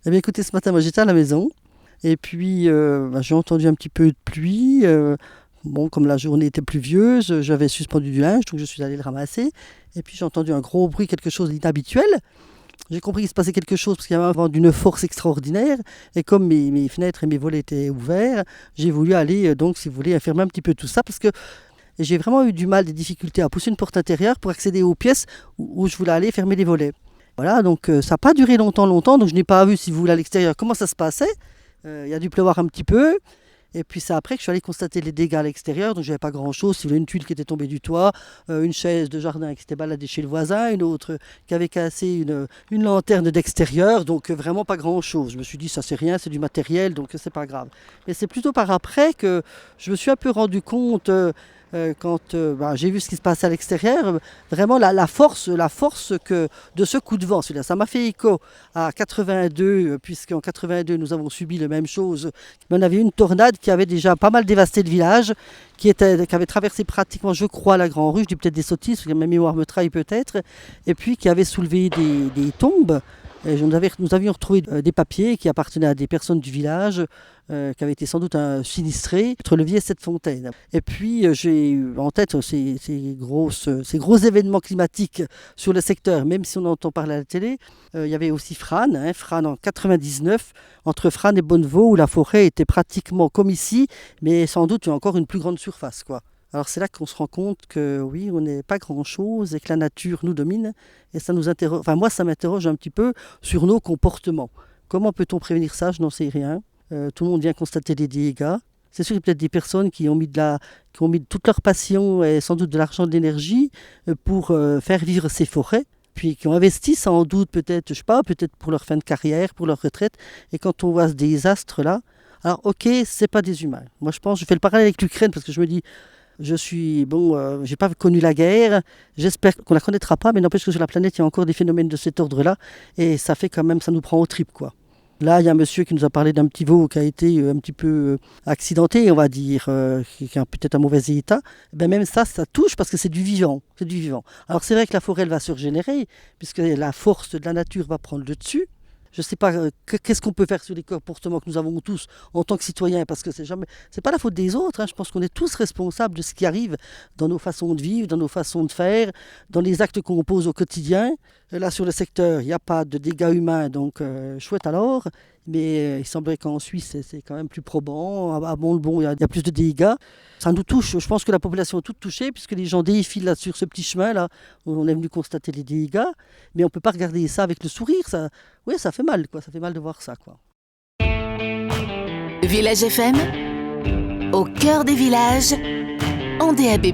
Eh bien, écoutez, ce matin, moi, j'étais à la maison et puis j'ai entendu un petit peu de pluie. Bon, comme la journée était pluvieuse, j'avais suspendu du linge, donc je suis allé le ramasser. Et puis j'ai entendu un gros bruit, quelque chose d'inhabituel. J'ai compris qu'il se passait quelque chose parce qu'il y avait un vent d'une force extraordinaire. Et comme mes fenêtres et mes volets étaient ouverts, j'ai voulu aller, donc, si vous voulez, fermer un petit peu tout ça parce que j'ai vraiment eu du mal, des difficultés à pousser une porte intérieure pour accéder aux pièces où je voulais aller fermer les volets. Voilà, donc ça n'a pas duré longtemps, donc je n'ai pas vu, si vous voulez, à l'extérieur comment ça se passait. Il y a dû pleuvoir un petit peu. Et puis c'est après que je suis allé constater les dégâts à l'extérieur. Donc j'avais pas grand-chose. Si vous voulez, une tuile qui était tombée du toit, une chaise de jardin qui s'était baladée chez le voisin, une autre qui avait cassé une lanterne d'extérieur. Donc vraiment pas grand-chose. Je me suis dit, ça c'est rien, c'est du matériel, donc c'est pas grave. Mais c'est plutôt par après que je me suis un peu rendu compte, quand j'ai vu ce qui se passait à l'extérieur, vraiment la force de ce coup de vent. C'est-à-dire, ça m'a fait écho à 82, puisqu'en 82 nous avons subi la même chose. Mais on avait eu une tornade qui avait déjà pas mal dévasté le village, qui avait traversé pratiquement, je crois, la Grande Rue. Je dis peut-être des sottises, parce que ma mémoire me trahit peut-être, et puis qui avait soulevé des tombes. Et nous avions retrouvé des papiers qui appartenaient à des personnes du village, qui avaient été sans doute sinistrées entre Levier et cette fontaine. Et puis j'ai eu en tête ces gros événements climatiques sur le secteur, même si on entend parler à la télé. Il y avait aussi Frane en 99, entre Frane et Bonnevaux, où la forêt était pratiquement comme ici, mais sans doute il y a encore une plus grande surface, quoi. Alors c'est là qu'on se rend compte que oui, on n'est pas grand-chose et que la nature nous domine. Et ça nous interroge, enfin moi ça m'interroge un petit peu sur nos comportements. Comment peut-on prévenir ça? Je n'en sais rien. Tout le monde vient constater des dégâts. C'est sûr qu'il y a peut-être des personnes qui ont qui ont mis toute leur passion et sans doute de l'argent, de l'énergie pour faire vivre ces forêts. Puis qui ont investi sans doute peut-être, je sais pas, peut-être pour leur fin de carrière, pour leur retraite. Et quand on voit ce désastre-là, alors ok, c'est pas des humains. Moi je fais le parallèle avec l'Ukraine parce que je me dis, j'ai pas connu la guerre, j'espère qu'on la connaîtra pas, mais n'empêche que sur la planète, il y a encore des phénomènes de cet ordre-là, et ça fait quand même, ça nous prend aux tripes, quoi. Là, il y a un monsieur qui nous a parlé d'un petit veau qui a été un petit peu accidenté, on va dire, qui a peut-être un mauvais état. Ben même ça touche parce que c'est du vivant, c'est du vivant. Alors c'est vrai que la forêt, elle va se régénérer, puisque la force de la nature va prendre le dessus. Je ne sais pas qu'est-ce qu'on peut faire sur les comportements que nous avons tous en tant que citoyens, parce que c'est pas la faute des autres, hein. Je pense qu'on est tous responsables de ce qui arrive dans nos façons de vivre, dans nos façons de faire, dans les actes qu'on pose au quotidien. Là, sur le secteur, il n'y a pas de dégâts humains, donc chouette alors. Mais il semblerait qu'en Suisse, c'est quand même plus probant. À Bon, il y a plus de dégâts. Ça nous touche. Je pense que la population est toute touchée, puisque les gens défilent là, sur ce petit chemin-là. On est venu constater les dégâts. Mais on ne peut pas regarder ça avec le sourire. Ça, oui, ça fait mal, quoi. Ça fait mal de voir ça, quoi. Village FM, au cœur des villages, en DAB+.